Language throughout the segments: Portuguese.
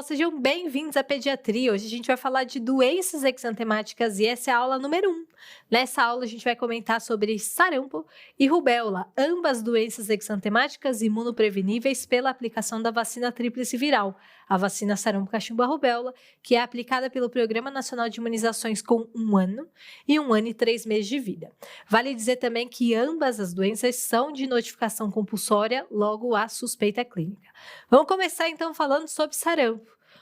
Sejam bem-vindos à Pediatria. Hoje a gente vai falar de doenças exantemáticas e essa é a aula número 1. Nessa aula a gente vai comentar sobre sarampo e rubéola, ambas doenças exantemáticas imunopreveníveis pela aplicação da vacina tríplice viral, a vacina sarampo, cachumba, rubéola, que é aplicada pelo Programa Nacional de Imunizações com 1 ano e 1 ano e 3 meses de vida. Vale dizer também que ambas as doenças são de notificação compulsória, logo há suspeita clínica. Vamos começar então falando sobre sarampo.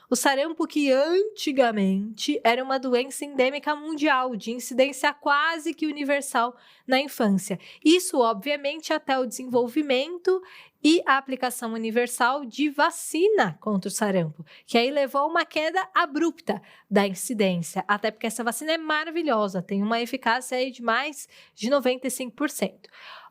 O sarampo que antigamente era uma doença endêmica mundial, de incidência quase que universal na infância. Isso, obviamente, até o desenvolvimento e a aplicação universal de vacina contra o sarampo, que aí levou a uma queda abrupta da incidência, até porque essa vacina é maravilhosa, tem uma eficácia aí de mais de 95%.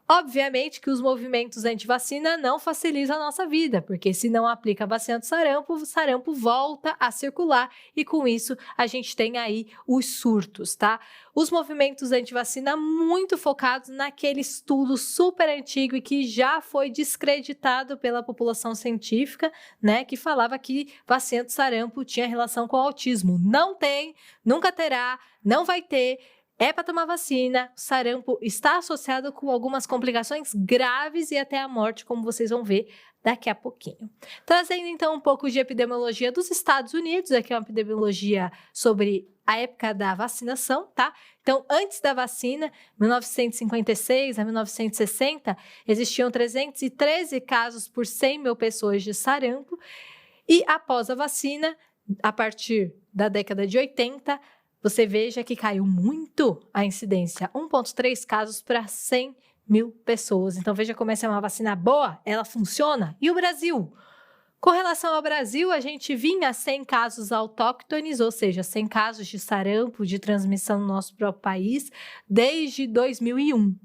Obviamente que os movimentos anti-vacina não facilitam a nossa vida, porque se não aplica a vacina do sarampo, o sarampo volta a circular e com isso a gente tem aí os surtos, tá? Os movimentos anti-vacina muito focados naquele estudo super antigo e que já foi descreditado pela população científica, né, que falava que vacina do sarampo tinha relação com o autismo. Não tem, nunca terá, não vai ter. É para tomar vacina, o sarampo está associado com algumas complicações graves e até a morte, como vocês vão ver daqui a pouquinho. Trazendo então um pouco de epidemiologia dos Estados Unidos, aqui é uma epidemiologia sobre a época da vacinação, tá? Então, antes da vacina, 1956 a 1960, existiam 313 casos por 100 mil pessoas de sarampo e após a vacina, a partir da década de 80, você veja que caiu muito a incidência, 1,3 casos para 100 mil pessoas. Então, veja como essa é uma vacina boa, ela funciona. E o Brasil? Com relação ao Brasil, a gente vinha 100 casos autóctones, ou seja, 100 casos de sarampo de transmissão no nosso próprio país, desde 2001.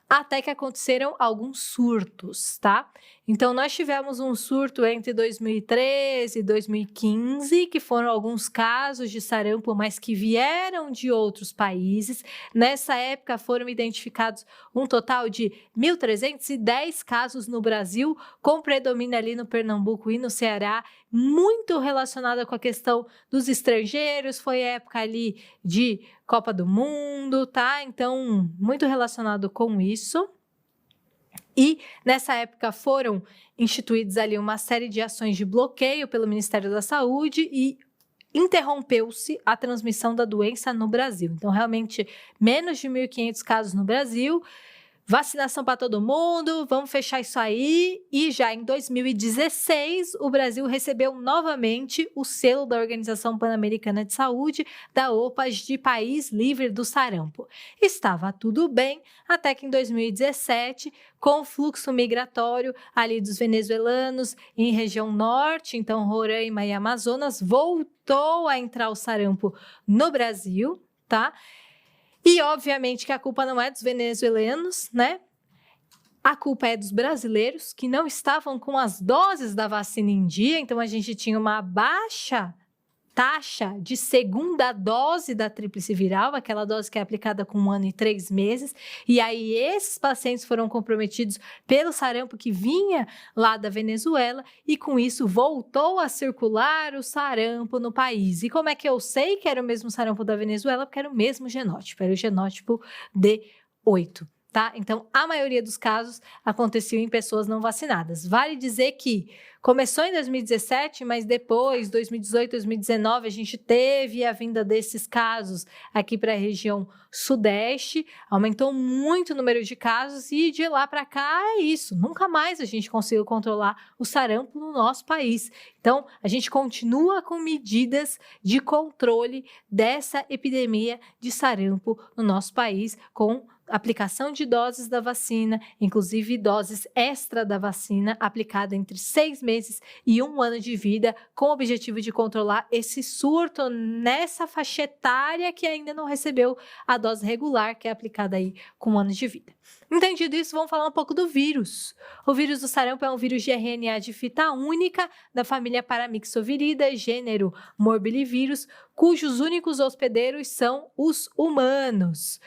Até que aconteceram alguns surtos, tá? Então, nós tivemos um surto entre 2013 e 2015, que foram alguns casos de sarampo, mas que vieram de outros países. Nessa época, foram identificados um total de 1.310 casos no Brasil, com predomínio ali no Pernambuco e no Ceará, muito relacionada com a questão dos estrangeiros, foi época ali de Copa do Mundo, tá? Então, muito relacionado com isso. E nessa época foram instituídas ali uma série de ações de bloqueio pelo Ministério da Saúde e interrompeu-se a transmissão da doença no Brasil. Então, realmente, menos de 1.500 casos no Brasil. Vacinação para todo mundo, vamos fechar isso aí. E já em 2016, o Brasil recebeu novamente o selo da Organização Pan-Americana de Saúde, da OPAS, de país livre do sarampo. Estava tudo bem, até que em 2017, com o fluxo migratório ali dos venezuelanos em região norte, então Roraima e Amazonas, voltou a entrar o sarampo no Brasil, tá? E, obviamente, que a culpa não é dos venezuelanos, né? A culpa é dos brasileiros, que não estavam com as doses da vacina em dia. Então, a gente tinha uma baixa taxa de segunda dose da tríplice viral, aquela dose que é aplicada com 1 ano e 3 meses. E aí, esses pacientes foram comprometidos pelo sarampo que vinha lá da Venezuela e, com isso, voltou a circular o sarampo no país. E como é que eu sei que era o mesmo sarampo da Venezuela? Porque era o mesmo genótipo, era o genótipo D8. Tá? Então, a maioria dos casos aconteceu em pessoas não vacinadas. Vale dizer que começou em 2017, mas depois, 2018, 2019, a gente teve a vinda desses casos aqui para a região sudeste, aumentou muito o número de casos e de lá para cá é isso. Nunca mais a gente conseguiu controlar o sarampo no nosso país. Então, a gente continua com medidas de controle dessa epidemia de sarampo no nosso país, com aplicação de doses da vacina, inclusive doses extra da vacina, aplicada entre 6 meses e 1 ano de vida, com o objetivo de controlar esse surto nessa faixa etária que ainda não recebeu a dose regular, que é aplicada aí com 1 ano de vida. Entendido isso, vamos falar um pouco do vírus. O vírus do sarampo é um vírus de RNA de fita única, da família Paramyxoviridae, gênero Morbillivirus, cujos únicos hospedeiros são os humanos.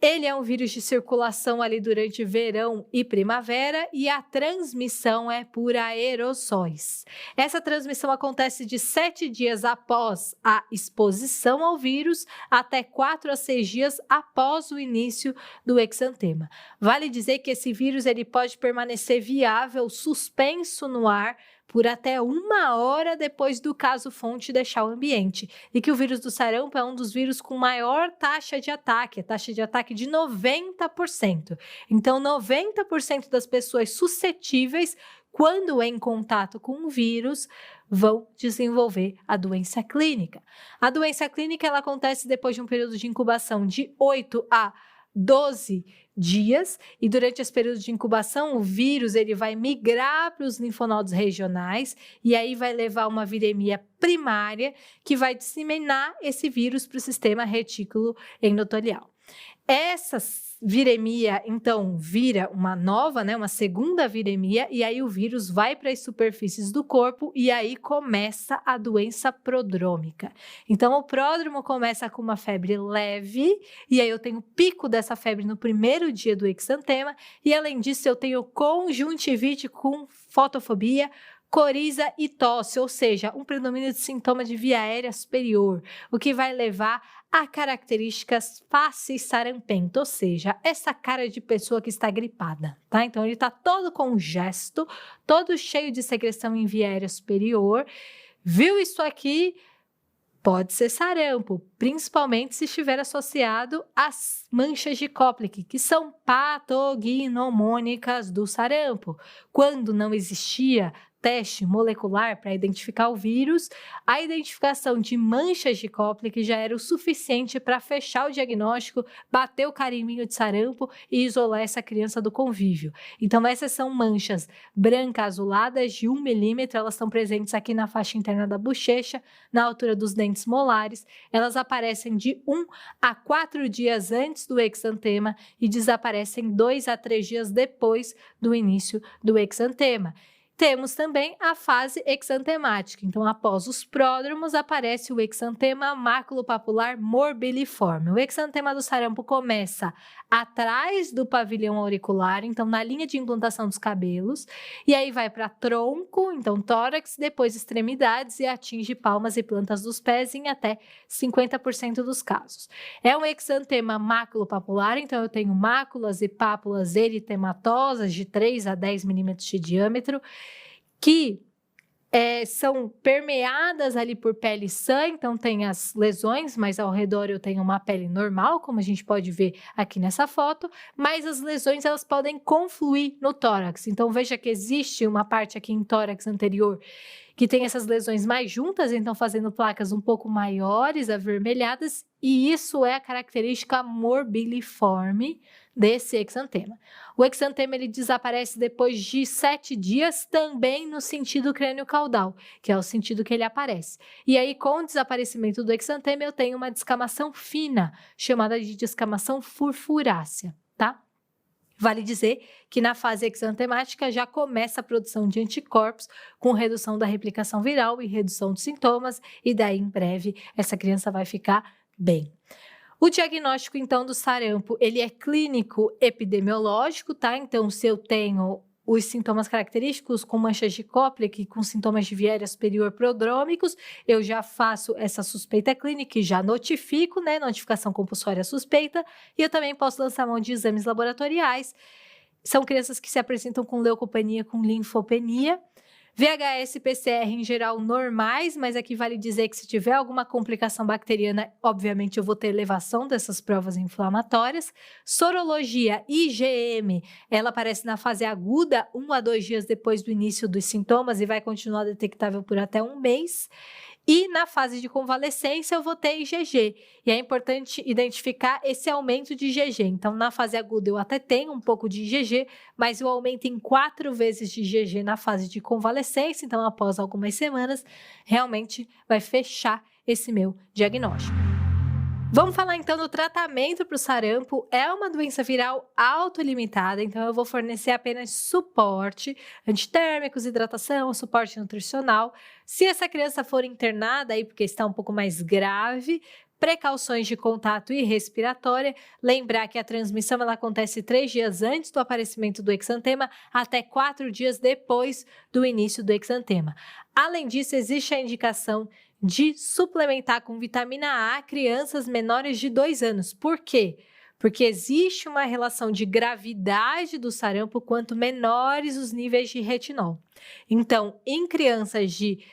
Ele é um vírus de circulação ali durante verão e primavera e a transmissão é por aerossóis. Essa transmissão acontece de 7 dias após a exposição ao vírus até 4 a 6 dias após o início do exantema. Vale dizer que esse vírus ele pode permanecer viável, suspenso no ar, por até 1 hora depois do caso-fonte deixar o ambiente. E que o vírus do sarampo é um dos vírus com maior taxa de ataque, a taxa de ataque de 90%. Então, 90% das pessoas suscetíveis, quando em contato com o vírus, vão desenvolver a doença clínica. A doença clínica ela acontece depois de um período de incubação de 8 a 12 dias e durante esse período de incubação o vírus ele vai migrar para os linfonodos regionais e aí vai levar uma viremia primária que vai disseminar esse vírus para o sistema retículo endotelial. Essa viremia, então, vira uma nova, uma segunda viremia, e aí o vírus vai para as superfícies do corpo e aí começa a doença prodrômica. Então, o pródromo começa com uma febre leve, e aí eu tenho pico dessa febre no primeiro dia do exantema, e além disso eu tenho conjuntivite com fotofobia, coriza e tosse, ou seja, um predomínio de sintoma de via aérea superior, o que vai levar a características face sarampenta, ou seja, essa cara de pessoa que está gripada, tá? Então, ele está todo congesto, todo cheio de secreção em via aérea superior. Viu isso aqui? Pode ser sarampo, principalmente se estiver associado às manchas de Koplik, que são patognomônicas do sarampo. Quando não existia teste molecular para identificar o vírus, a identificação de manchas de Koplik já era o suficiente para fechar o diagnóstico, bater o carimbinho de sarampo e isolar essa criança do convívio. Então, essas são manchas branca-azuladas de 1 milímetro, elas estão presentes aqui na faixa interna da bochecha, na altura dos dentes molares. Elas aparecem de 1 a 4 dias antes do exantema e desaparecem 2 a 3 dias depois do início do exantema. Temos também a fase exantemática. Então, após os pródromos, aparece o exantema maculopapular morbiliforme. O exantema do sarampo começa atrás do pavilhão auricular, então na linha de implantação dos cabelos, e aí vai para tronco, então tórax, depois extremidades e atinge palmas e plantas dos pés em até 50% dos casos. É um exantema maculopapular, então eu tenho máculas e pápulas eritematosas de 3 a 10 milímetros de diâmetro, que são permeadas ali por pele sã, então tem as lesões, mas ao redor eu tenho uma pele normal, como a gente pode ver aqui nessa foto, mas as lesões elas podem confluir no tórax. Então veja que existe uma parte aqui em tórax anterior que tem essas lesões mais juntas, então fazendo placas um pouco maiores, avermelhadas, e isso é a característica morbiliforme desse exantema. O exantema ele desaparece depois de 7 dias, também no sentido crânio-caudal, que é o sentido que ele aparece. E aí, com o desaparecimento do exantema, eu tenho uma descamação fina, chamada de descamação furfurácea, tá? Vale dizer que na fase exantemática já começa a produção de anticorpos com redução da replicação viral e redução dos sintomas, e daí em breve essa criança vai ficar bem. O diagnóstico, então, do sarampo, ele é clínico epidemiológico, tá? Então, se eu tenho os sintomas característicos com manchas de Koplik, com sintomas de via aérea superior prodrômicos, eu já faço essa suspeita clínica e já notifico, notificação compulsória suspeita, e eu também posso lançar mão de exames laboratoriais. São crianças que se apresentam com leucopenia, com linfopenia, VHS e PCR em geral normais, mas aqui vale dizer que se tiver alguma complicação bacteriana, obviamente eu vou ter elevação dessas provas inflamatórias. Sorologia IgM, ela aparece na fase aguda, 1 a 2 dias depois do início dos sintomas e vai continuar detectável por até 1 mês. E na fase de convalescência eu vou ter IgG, e é importante identificar esse aumento de IgG. Então, na fase aguda eu até tenho um pouco de IgG, mas eu aumento em 4 vezes de IgG na fase de convalescência, então após algumas semanas, realmente vai fechar esse meu diagnóstico. Vamos falar então do tratamento para o sarampo. É uma doença viral autolimitada, então eu vou fornecer apenas suporte antitérmicos, hidratação, suporte nutricional. Se essa criança for internada aí porque está um pouco mais grave, precauções de contato e respiratória. Lembrar que a transmissão ela acontece 3 dias antes do aparecimento do exantema até 4 dias depois do início do exantema. Além disso, existe a indicação de suplementar com vitamina A crianças menores de 2 anos. Por quê? Porque existe uma relação de gravidade do sarampo quanto menores os níveis de retinol. Então, em crianças de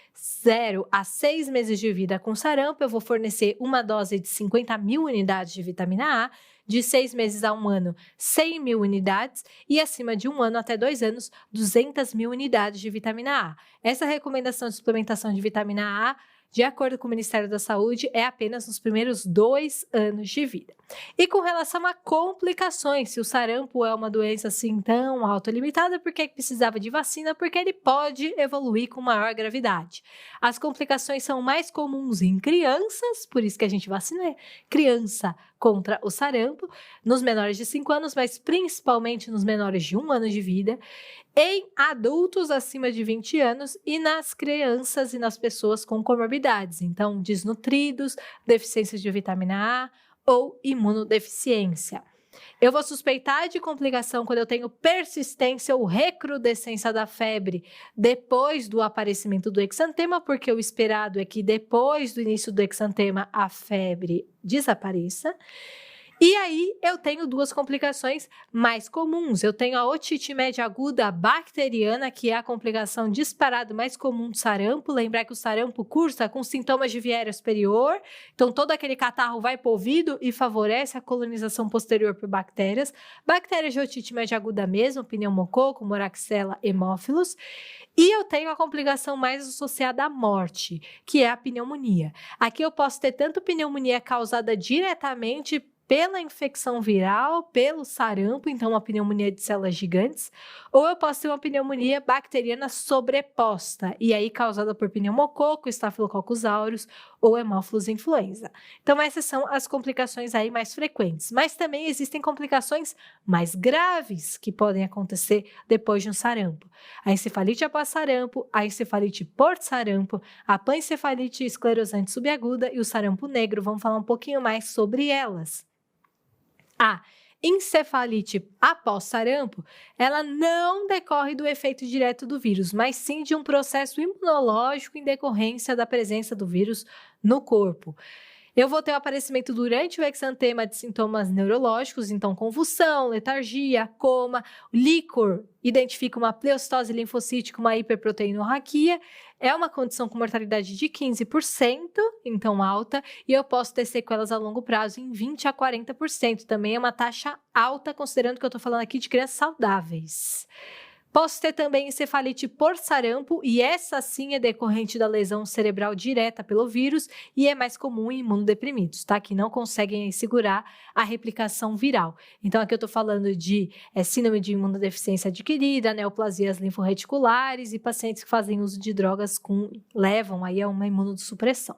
0 a 6 meses de vida com sarampo, eu vou fornecer uma dose de 50.000 unidades de vitamina A, de 6 meses a 1 ano, 100.000 unidades, e acima de 1 ano até 2 anos, 200.000 unidades de vitamina A. Essa recomendação de suplementação de vitamina A, de acordo com o Ministério da Saúde, é apenas nos primeiros 2 anos de vida. E com relação a complicações, se o sarampo é uma doença assim tão autolimitada, por que precisava de vacina? Porque ele pode evoluir com maior gravidade. As complicações são mais comuns em crianças, por isso que a gente vacina criança contra o sarampo, nos menores de 5 anos, mas principalmente nos menores de 1 ano de vida, em adultos acima de 20 anos e nas crianças e nas pessoas com comorbidades, então desnutridos, deficiências de vitamina A ou imunodeficiência. Eu vou suspeitar de complicação quando eu tenho persistência ou recrudescência da febre depois do aparecimento do exantema, porque o esperado é que depois do início do exantema a febre desapareça. E aí, eu tenho 2 complicações mais comuns. Eu tenho a otite média aguda bacteriana, que é a complicação disparada mais comum do sarampo. Lembrar que o sarampo cursa com sintomas de viéria superior. Então, todo aquele catarro vai para o ouvido e favorece a colonização posterior por bactérias. Bactérias de otite média aguda mesmo, pneumococo, moraxella, hemófilos. E eu tenho a complicação mais associada à morte, que é a pneumonia. Aqui eu posso ter tanto pneumonia causada diretamente pela infecção viral, pelo sarampo, então uma pneumonia de células gigantes, ou eu posso ter uma pneumonia bacteriana sobreposta, e aí causada por pneumococo, Staphylococcus aureus ou Haemophilus influenza. Então essas são as complicações aí mais frequentes, mas também existem complicações mais graves que podem acontecer depois de um sarampo. A encefalite após sarampo, a encefalite por sarampo, a pancefalite esclerosante subaguda e o sarampo negro. Vamos falar um pouquinho mais sobre elas. A encefalite após sarampo, ela não decorre do efeito direto do vírus, mas sim de um processo imunológico em decorrência da presença do vírus no corpo. Eu vou ter o aparecimento durante o exantema de sintomas neurológicos, então convulsão, letargia, coma. O líquor identifica uma pleocitose linfocítica, uma hiperproteinorraquia. É uma condição com mortalidade de 15%, então alta, e eu posso ter sequelas a longo prazo em 20% a 40%. Também é uma taxa alta, considerando que eu estou falando aqui de crianças saudáveis. Posso ter também encefalite por sarampo, e essa sim é decorrente da lesão cerebral direta pelo vírus e é mais comum em imunodeprimidos, tá? Que não conseguem segurar a replicação viral. Então, aqui eu tô falando de síndrome de imunodeficiência adquirida, neoplasias linforreticulares e pacientes que fazem uso de drogas levam aí a uma imunossupressão.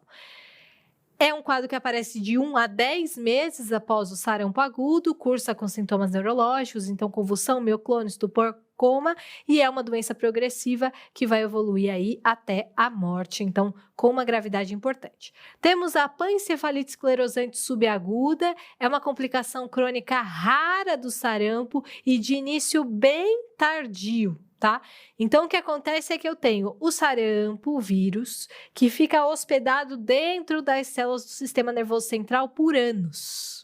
É um quadro que aparece de 1 a 10 meses após o sarampo agudo, cursa com sintomas neurológicos, então convulsão, mioclone, estupor, coma, e é uma doença progressiva que vai evoluir aí até a morte, então com uma gravidade importante. Temos a pancefalite esclerosante subaguda, é uma complicação crônica rara do sarampo e de início bem tardio. Tá? Então, o que acontece é que eu tenho o sarampo, o vírus, que fica hospedado dentro das células do sistema nervoso central por anos.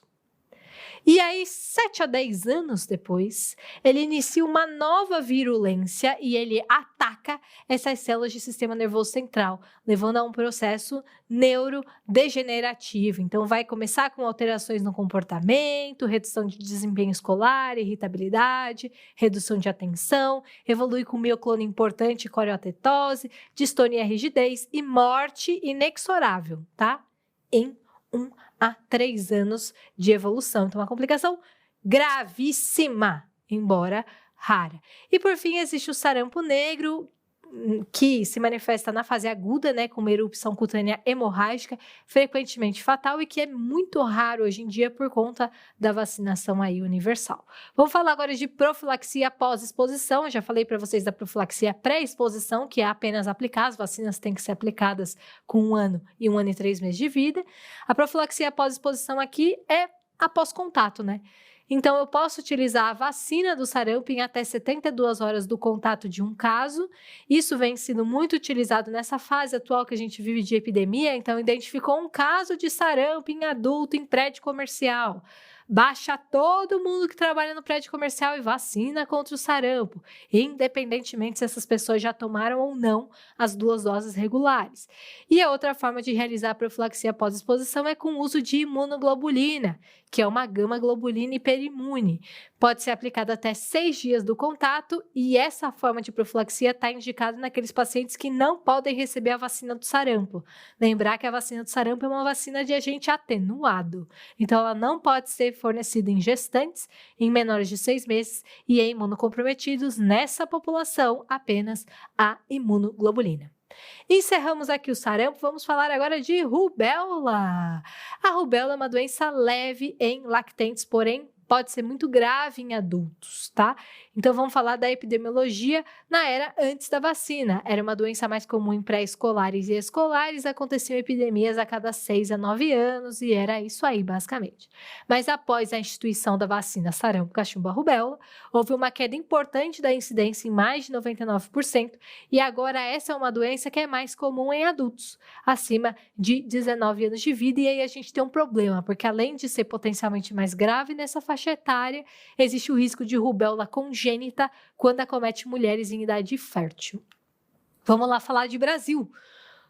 E aí, 7 a 10 anos depois, ele inicia uma nova virulência e ele ataca essas células do sistema nervoso central, levando a um processo neurodegenerativo. Então, vai começar com alterações no comportamento, redução de desempenho escolar, irritabilidade, redução de atenção, evolui com mioclone importante, coriotetose, distonia, rigidez e morte inexorável, tá? Em 1 a 3 anos de evolução. Então, uma complicação gravíssima, embora rara. E, por fim, existe o sarampo negro, que se manifesta na fase aguda, né, com uma erupção cutânea hemorrágica, frequentemente fatal e que é muito raro hoje em dia por conta da vacinação aí universal. Vamos falar agora de profilaxia pós-exposição. Eu já falei para vocês da profilaxia pré-exposição, que é apenas aplicar, as vacinas têm que ser aplicadas com 1 ano e 1 ano e 3 meses de vida. A profilaxia pós-exposição aqui é após contato, né? Então, eu posso utilizar a vacina do sarampo em até 72 horas do contato de um caso. Isso vem sendo muito utilizado nessa fase atual que a gente vive de epidemia. Então, identificou um caso de sarampo em adulto em prédio comercial. Baixa todo mundo que trabalha no prédio comercial e vacina contra o sarampo, independentemente se essas pessoas já tomaram ou não as 2 doses regulares. E a outra forma de realizar a profilaxia pós-exposição é com o uso de imunoglobulina, que é uma gama-globulina hiperimune. Pode ser aplicada até 6 dias do contato e essa forma de profilaxia está indicada naqueles pacientes que não podem receber a vacina do sarampo. Lembrar que a vacina do sarampo é uma vacina de agente atenuado, então ela não pode ser fornecida em gestantes, em menores de 6 meses e em imunocomprometidos. Nessa população, apenas a imunoglobulina. Encerramos aqui o sarampo, vamos falar agora de rubéola. A rubéola é uma doença leve em lactentes, porém pode ser muito grave em adultos, tá? Então vamos falar da epidemiologia na era antes da vacina. Era uma doença mais comum em pré-escolares e escolares, aconteciam epidemias a cada 6 a 9 anos e era isso aí, basicamente. Mas após a instituição da vacina sarampo, cachumba, rubéola, houve uma queda importante da incidência em mais de 99% e agora essa é uma doença que é mais comum em adultos, acima de 19 anos de vida, e aí a gente tem um problema, porque além de ser potencialmente mais grave nessa faixa etária, existe o risco de rubéola congênita quando acomete mulheres em idade fértil. Vamos lá falar de Brasil.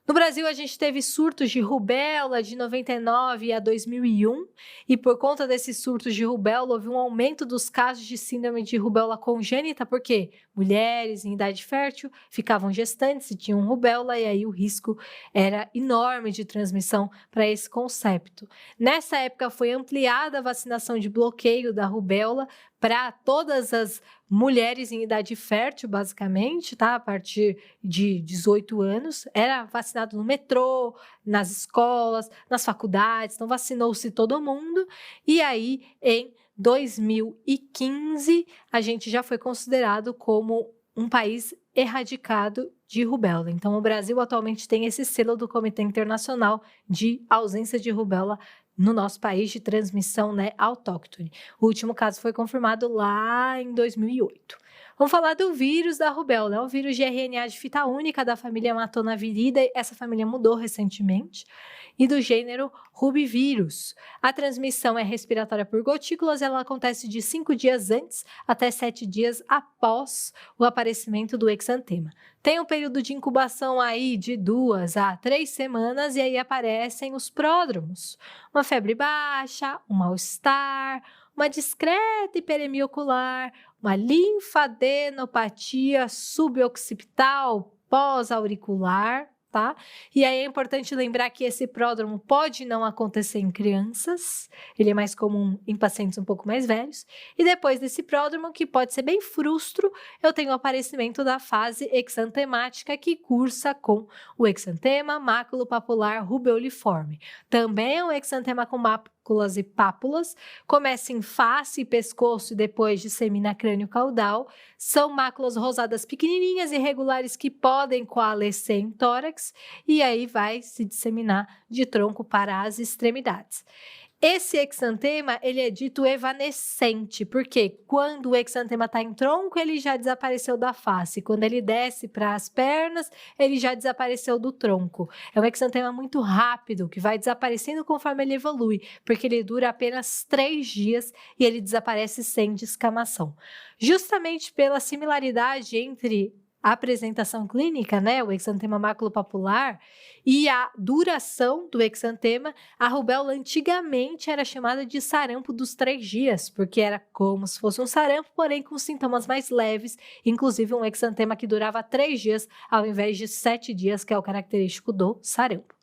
No Brasil, a gente teve surtos de rubéola de 99 a 2001 e por conta desses surtos de rubéola, houve um aumento dos casos de síndrome de rubéola congênita, porque mulheres em idade fértil ficavam gestantes e tinham rubéola e aí o risco era enorme de transmissão para esse concepto. Nessa época, foi ampliada a vacinação de bloqueio da rubéola para todas as mulheres em idade fértil, basicamente, tá? A partir de 18 anos, era vacinado no metrô, nas escolas, nas faculdades, então vacinou-se todo mundo. E aí, em 2015, a gente já foi considerado como um país erradicado de rubéola. Então, o Brasil atualmente tem esse selo do Comitê Internacional de ausência de rubéola no nosso país de transmissão, né, autóctone. O último caso foi confirmado lá em 2008. Vamos falar do vírus da rubéola, é um vírus de RNA de fita única da família Matonaviridae, essa família mudou recentemente, e do gênero Rubivírus. A transmissão é respiratória por gotículas, ela acontece de 5 dias antes até 7 dias após o aparecimento do exantema. Tem um período de incubação aí de 2 a 3 semanas e aí aparecem os pródromos. Uma febre baixa, um mal-estar, uma discreta hiperemia ocular, uma linfadenopatia suboccipital pós-auricular, tá? E aí é importante lembrar que esse pródromo pode não acontecer em crianças, ele é mais comum em pacientes um pouco mais velhos, e depois desse pródromo, que pode ser bem frustro, eu tenho o aparecimento da fase exantemática que cursa com o exantema maculopapular rubeoliforme. Também é um exantema com máculas e pápulas, começa em face e pescoço e depois dissemina crânio caudal. São máculas rosadas pequenininhas e irregulares que podem coalescer em tórax e aí vai se disseminar de tronco para as extremidades. Esse exantema, ele é dito evanescente, porque quando o exantema está em tronco, ele já desapareceu da face. Quando ele desce para as pernas, ele já desapareceu do tronco. É um exantema muito rápido, que vai desaparecendo conforme ele evolui, porque ele dura apenas 3 dias e ele desaparece sem descamação. Justamente pela similaridade entre a apresentação clínica, né, o exantema maculopapular, e a duração do exantema, a rubéola antigamente era chamada de sarampo dos 3 dias, porque era como se fosse um sarampo, porém com sintomas mais leves, inclusive um exantema que durava 3 dias, ao invés de 7 dias, que é o característico do sarampo.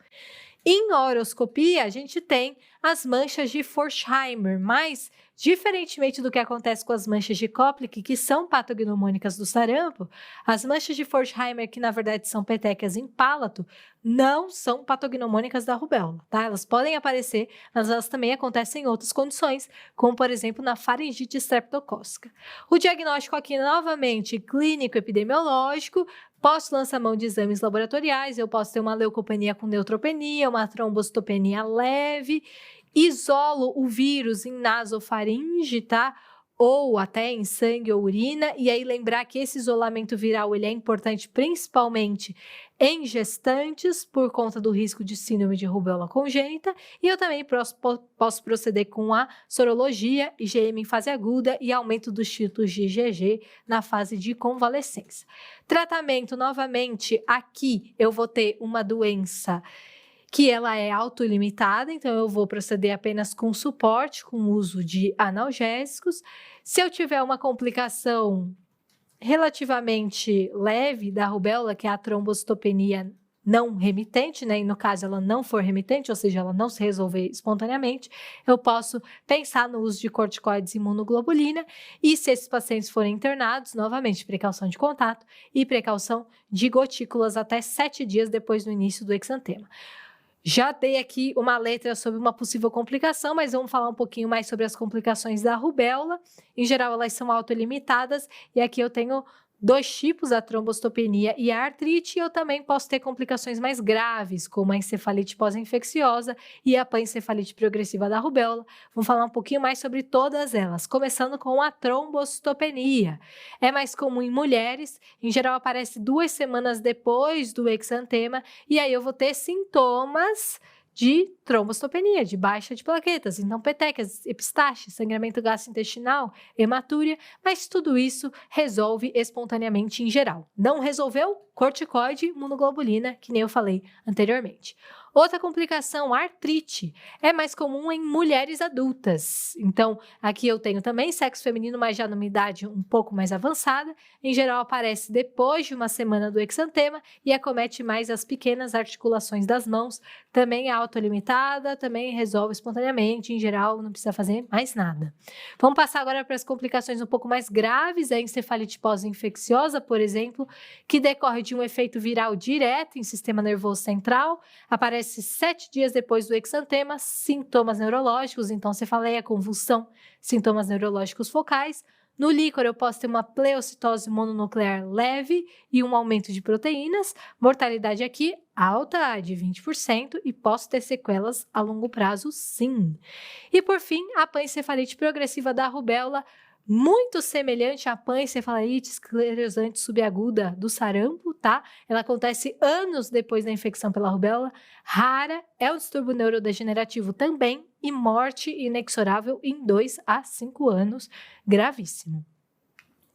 Em horoscopia, a gente tem as manchas de Forchheimer, mais Diferentemente do que acontece com as manchas de Koplik, que são patognomônicas do sarampo, as manchas de Forchheimer, que na verdade são petequias em pálato, não são patognomônicas da rubéola, tá? Elas podem aparecer, mas elas também acontecem em outras condições, como por exemplo na faringite streptocócica. O diagnóstico aqui novamente clínico epidemiológico. Posso lançar mão de exames laboratoriais, eu posso ter uma leucopenia com neutropenia, uma trombocitopenia leve, isolo o vírus em nasofaringe, tá? Ou até em sangue ou urina, e aí lembrar que esse isolamento viral ele é importante principalmente em gestantes, por conta do risco de síndrome de rubéola congênita, e eu também posso proceder com a sorologia, IgM em fase aguda e aumento dos títulos de IgG na fase de convalescência. Tratamento, novamente, aqui eu vou ter uma doença que ela é autolimitada, então eu vou proceder apenas com suporte, com o uso de analgésicos. Se eu tiver uma complicação relativamente leve da rubéola, que é a trombocitopenia não remitente, né? E no caso ela não for remitente, ou seja, ela não se resolver espontaneamente, eu posso pensar no uso de corticoides e imunoglobulina, e se esses pacientes forem internados, novamente, precaução de contato e precaução de gotículas até 7 dias depois do início do exantema. Já dei aqui uma letra sobre uma possível complicação, mas vamos falar um pouquinho mais sobre as complicações da rubéola. Em geral, elas são autolimitadas, e aqui eu tenho 2 tipos, a trombocitopenia e a artrite, e eu também posso ter complicações mais graves, como a encefalite pós-infecciosa e a pancefalite progressiva da rubéola. Vamos falar um pouquinho mais sobre todas elas, começando com a trombocitopenia. É mais comum em mulheres, em geral aparece 2 semanas depois do exantema, e aí eu vou ter sintomas de trombocitopenia, de baixa de plaquetas, então petequias, epistaxe, sangramento gastrointestinal, hematúria, mas tudo isso resolve espontaneamente em geral. Não resolveu? Corticoide, imunoglobulina, que nem eu falei anteriormente. Outra complicação, artrite, é mais comum em mulheres adultas. Então, aqui eu tenho também sexo feminino, mas já numa idade um pouco mais avançada. Em geral, aparece depois de uma semana do exantema e acomete mais as pequenas articulações das mãos. Também é autolimitada, também resolve espontaneamente. Em geral, não precisa fazer mais nada. Vamos passar agora para as complicações um pouco mais graves, a encefalite pós-infecciosa, por exemplo, que decorre de um efeito viral direto em sistema nervoso central, aparece 7 dias depois do exantema, sintomas neurológicos, então cefaleia, convulsão, sintomas neurológicos focais. No líquor, eu posso ter uma pleocitose mononuclear leve e um aumento de proteínas, mortalidade aqui alta, de 20%, e posso ter sequelas a longo prazo, sim. E por fim, a pancefalite progressiva da rubéola, muito semelhante à pancefalite esclerosante subaguda do sarampo, tá? Ela acontece anos depois da infecção pela rubéola, rara, é um distúrbio neurodegenerativo também e morte inexorável em 2 a 5 anos, gravíssimo.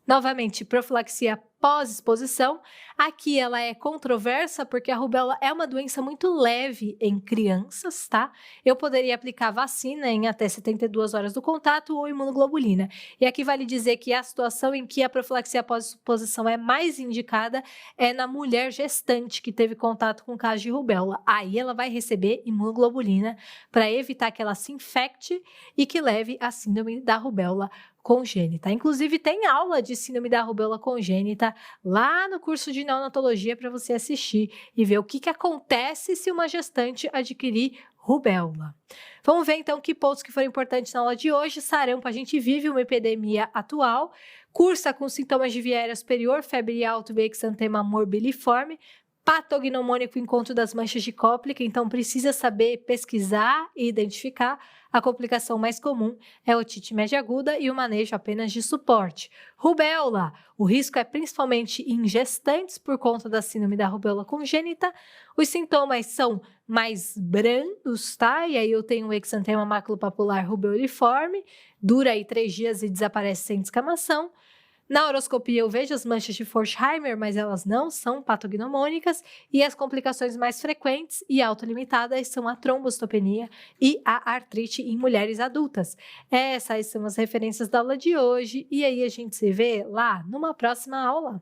Novamente, profilaxia pós-exposição. Aqui ela é controversa porque a rubéola é uma doença muito leve em crianças, tá? Eu poderia aplicar vacina em até 72 horas do contato ou imunoglobulina. E aqui vale dizer que a situação em que a profilaxia pós-exposição é mais indicada é na mulher gestante que teve contato com caso de rubéola. Aí ela vai receber imunoglobulina para evitar que ela se infecte e que leve a síndrome da rubéola congênita. Inclusive, tem aula de síndrome da rubéola congênita lá no curso de neonatologia para você assistir e ver o que acontece se uma gestante adquirir rubéola. Vamos ver então que pontos que foram importantes na aula de hoje. Sarampo, a gente vive uma epidemia atual, cursa com sintomas de via aérea superior, febre alta e exantema morbiliforme, patognomônico encontro das manchas de Koplik, então precisa saber pesquisar e identificar. A complicação mais comum é otite média aguda e o manejo apenas de suporte. Rubéola, o risco é principalmente em gestantes por conta da síndrome da rubéola congênita. Os sintomas são mais brandos, tá? E aí eu tenho o exantema maculopapular rubeoliforme, dura aí 3 dias e desaparece sem descamação. Na horoscopia eu vejo as manchas de Forchheimer, mas elas não são patognomônicas, e as complicações mais frequentes e autolimitadas são a trombocitopenia e a artrite em mulheres adultas. Essas são as referências da aula de hoje, e aí a gente se vê lá numa próxima aula.